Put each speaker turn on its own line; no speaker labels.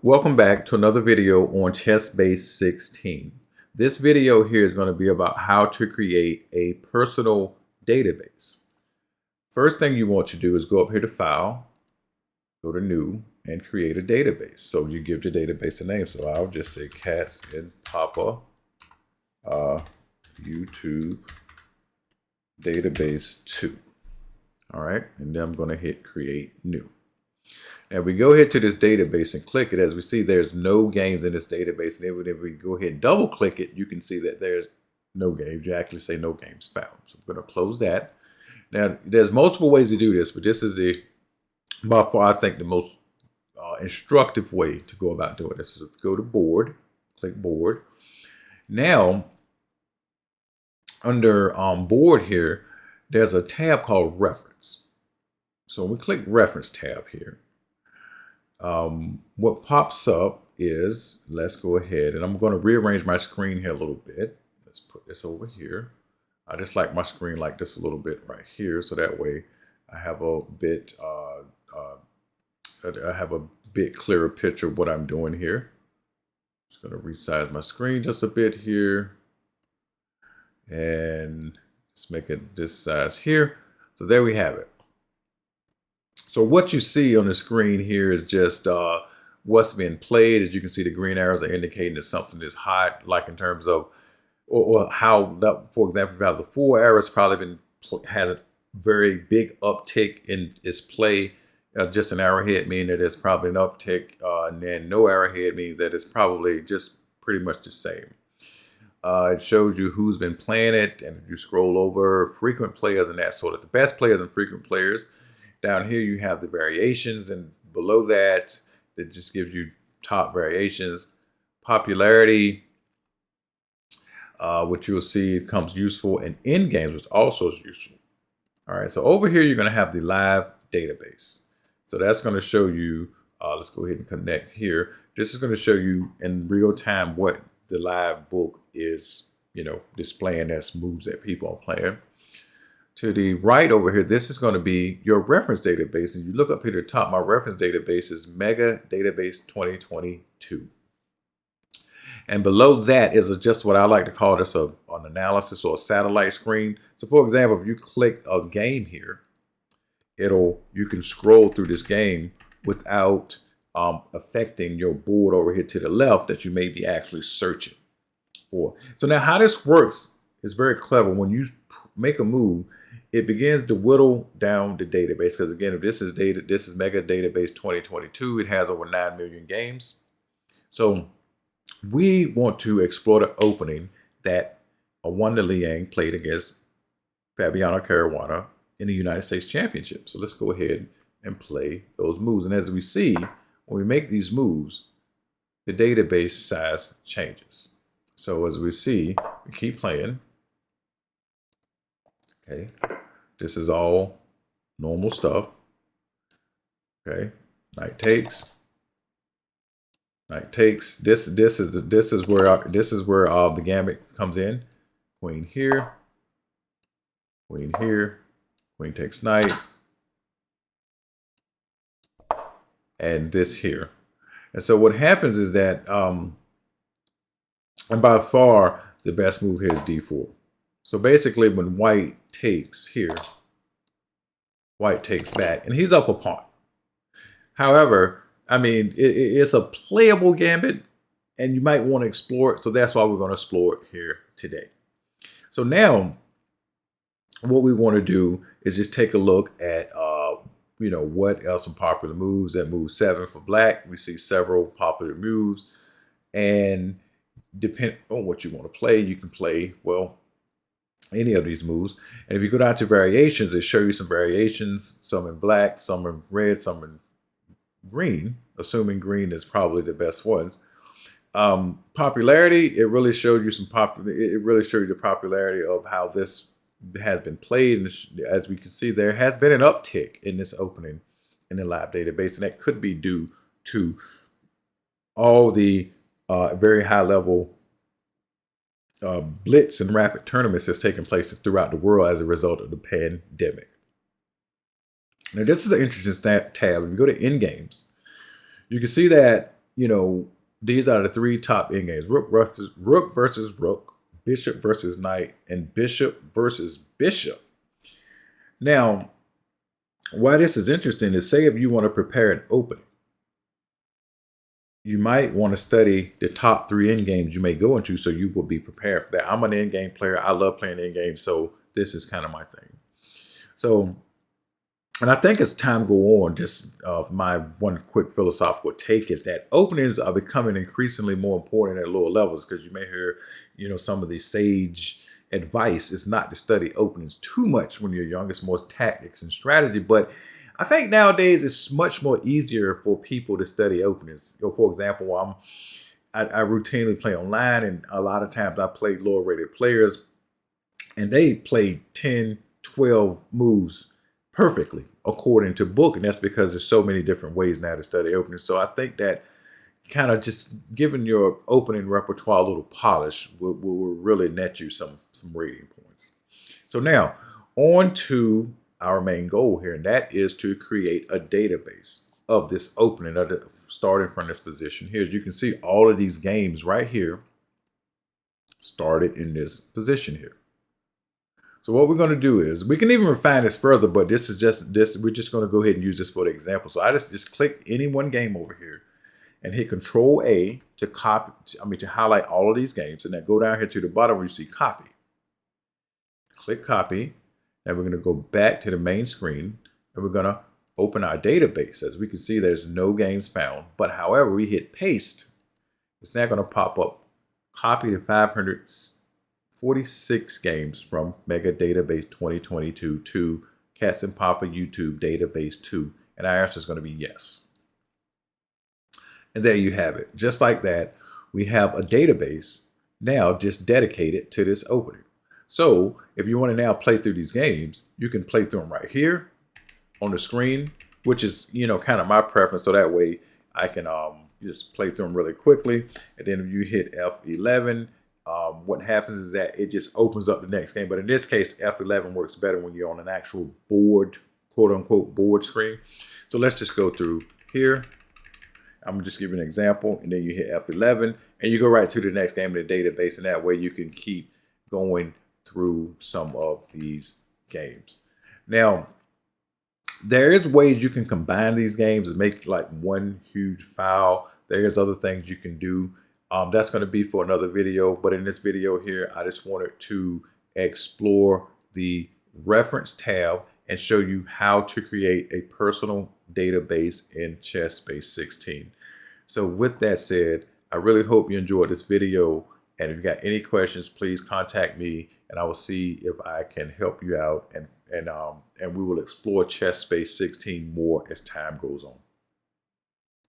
Welcome back to another video on Chessbase 16. This video here is going to be about how to create a personal database. First thing you want to do is go up here to File, go to New, and create a database. So you give the database a name. So I'll just say Cats and Papa YouTube Database 2. All right, and then I'm going to hit Create New. Now we go ahead to this database and click it. As we see, there's no games in this database. And if we go ahead and double click it, you can see that there's no games. You actually say no games found. So I'm going to close that. Now there's multiple ways to do this, but this is by far, I think, the most instructive way to go about doing this. So go to Board, click Board. Now under Board here, there's a tab called Reference. So when we click Reference tab here, what pops up is, let's go ahead and I'm going to rearrange my screen here a little bit. Let's put this over here. I just like my screen like this a little bit right here, so that way I have a bit clearer picture of what I'm doing here. Just going to resize my screen just a bit here, and let's make it this size here. So there we have it. So what you see on the screen here is just what's being played. As you can see, the green arrows are indicating if something is hot, like in terms of, or how, for example, if you have the 4 arrows, probably has a very big uptick in its play. Just an arrowhead meaning that it's probably an uptick, and then no arrowhead means that it's probably just pretty much the same. It shows you who's been playing it, and if you scroll over, frequent players and that sort of, the best players and frequent players. Down here you have the variations, and below that, it just gives you top variations. Popularity, which you'll see comes useful, and end games, which also is useful. All right, so over here you're going to have the live database. So that's going to show you, let's go ahead and connect here. This is going to show you in real time what the live book is, displaying as moves that people are playing. To the right over here, this is going to be your reference database. And you look up here at the top, my reference database is Mega Database 2022. And below that is just what I like to call this an analysis or a satellite screen. So for example, if you click a game here, you can scroll through this game without affecting your board over here to the left that you may be actually searching for. So now how this works is very clever. When you make a move, it begins to whittle down the database, because again, if this is Mega Database 2022, it has over 9 million games. So we want to explore the opening that Wanda Liang played against Fabiano Caruana in the United States Championship. So let's go ahead and play those moves. And as we see, when we make these moves, the database size changes. So as we see, we keep playing. Okay, this is all normal stuff. Okay, knight takes. Knight takes. This is where the gambit comes in. Queen here. Queen here. Queen takes knight. And this here. And so what happens is that, and by far the best move here is d4. So basically when white takes here, white takes back, and he's up a pawn. However, I mean, it's a playable gambit, and you might want to explore it. So that's why we're going to explore it here today. So now what we want to do is just take a look at, what else some popular moves. At move 7 for black, we see several popular moves, and depending on what you want to play, you can play, well, any of these moves. And if you go down to variations, they show you some variations, some in black, some in red, some in green, assuming green is probably the best ones. Popularity, it really showed you the popularity of how this has been played. And as we can see, there has been an uptick in this opening in the live database, and that could be due to all the very high level blitz and rapid tournaments that's taking place throughout the world as a result of the pandemic. Now, this is an interesting tab. If you go to end games, you can see that you know, these are the 3 top endgames: rook versus rook, bishop versus knight, and bishop versus bishop. Now, why this is interesting is, say if you want to prepare an opening, you might want to study the top 3 endgames you may go into, so you will be prepared for that. I'm an endgame player. I love playing endgame, so this is kind of my thing. So, and I think as time go on, just my one quick philosophical take is that openings are becoming increasingly more important at lower levels, because you may hear, you know, some of the sage advice is not to study openings too much when you're young. It's more tactics and strategy. But I think nowadays it's much more easier for people to study openings. You know, for example, I routinely play online, and a lot of times I play lower rated players, and they play 10, 12 moves perfectly according to book. And that's because there's so many different ways now to study openings. So I think that kind of just giving your opening repertoire a little polish will really net you some rating points. So now on to our main goal here, and that is to create a database of this opening, starting from this position here. As you can see, all of these games right here started in this position here. So what we're going to do is, we can even refine this further, but this is just this. We're just going to go ahead and use this for the example. So I just click any one game over here and hit Control A to copy, to highlight all of these games, and then go down here to the bottom where you see copy. Click copy. Now we're going to go back to the main screen, and we're going to open our database. As we can see, there's no games found, but however, we hit paste, it's now going to pop up copy to 546 games from Mega Database 2022 to Cats and Papa YouTube Database 2, and our answer is going to be yes. And there you have it. Just like that, we have a database now just dedicated to this opening. So if you want to now play through these games, you can play through them right here on the screen, which is, you know, kind of my preference. So that way I can just play through them really quickly. And then if you hit F11, what happens is that it just opens up the next game. But in this case, F11 works better when you're on an actual board, quote unquote, board screen. So let's just go through here. I'm just giving an example, and then you hit F11 and you go right to the next game in the database, and that way you can keep going through some of these games. Now, there is ways you can combine these games and make like one huge file. There's other things you can do. That's going to be for another video, but in this video here, I just wanted to explore the reference tab and show you how to create a personal database in Chessbase 16. So with that said, I really hope you enjoyed this video, and if you got any questions, please contact me, and I will see if I can help you out, and we will explore Chessbase 16 more as time goes on.